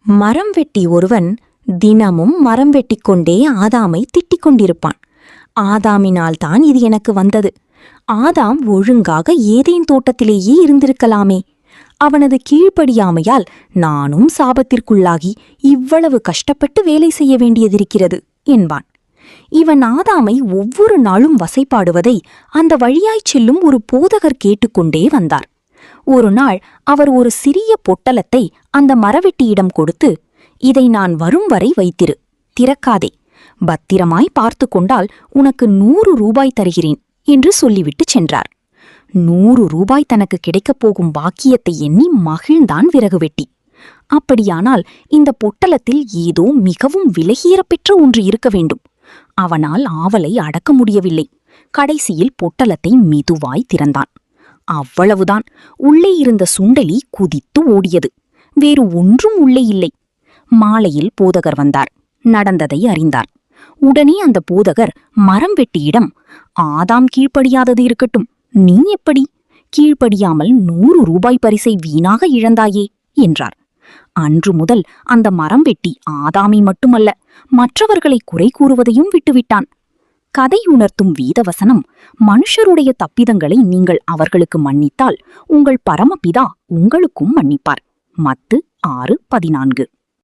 மரம் வெட்டி ஒருவன் தினமும் மரம் வெட்டிக் கொண்டே ஆதாமை திட்டிக் கொண்டிருப்பான். ஆதாமினால்தான் இது எனக்கு வந்தது. ஆதாம் ஒழுங்காக ஏதேன் தோட்டத்திலேயே இருந்திருக்கலாமே. அவனது கீழ்ப்படியாமையால் நானும் சாபத்திற்குள்ளாகி இவ்வளவு கஷ்டப்பட்டு வேலை செய்ய வேண்டியதிருக்கிறது என்பான். இவன் ஆதாமை ஒவ்வொரு நாளும் வசைப்பாடுவதை அந்த வழியாய்ச் செல்லும் ஒரு போதகர் கேட்டுக்கொண்டே வந்தார். ஒரு நாள் அவர் ஒரு சிறிய பொட்டலத்தை அந்த மரவெட்டியிடம் கொடுத்து, இதை நான் வரும் வரை வைத்திரு, திறக்காதே, பத்திரமாய் பார்த்து கொண்டால் உனக்கு 100 ரூபாய் தருகிறேன் என்று சொல்லிவிட்டு சென்றார். 100 ரூபாய் தனக்கு கிடைக்கப் போகும் பாக்கியத்தை எண்ணி மகிழ்ந்தான் விறகு வெட்டி. அப்படியானால் இந்த பொட்டலத்தில் ஏதோ மிகவும் விலையேறப்பெற்ற ஒன்று இருக்க வேண்டும். அவனால் ஆவலை அடக்க முடியவில்லை. கடைசியில் பொட்டலத்தை மெதுவாய் திறந்தான். அவ்வளவுதான். உள்ளே இருந்த சுண்டெலி குதித்து ஓடியது. வேறு ஒன்றும் உள்ளே இல்லை. மாலையில் போதகர் வந்தார். நடந்ததை அறிந்தார். உடனே அந்த போதகர் மரம் வெட்டியிடம், ஆதாம் கீழ்ப்படியாதது இருக்கட்டும், நீ எப்படி கீழ்ப்படியாமல் 100 ரூபாய் பரிசை வீணாக இழந்தாயே என்றார். அன்று முதல் அந்த மரம் வெட்டி ஆதாமை மட்டுமல்ல, மற்றவர்களை குறை கூறுவதையும் விட்டுவிட்டான். கதை உணர்த்தும் வீதவசனம், மனுஷருடைய தப்பிதங்களை நீங்கள் அவர்களுக்கு மன்னித்தால் உங்கள் பரமபிதா உங்களுக்கும் மன்னிப்பார். மத்து 6:14.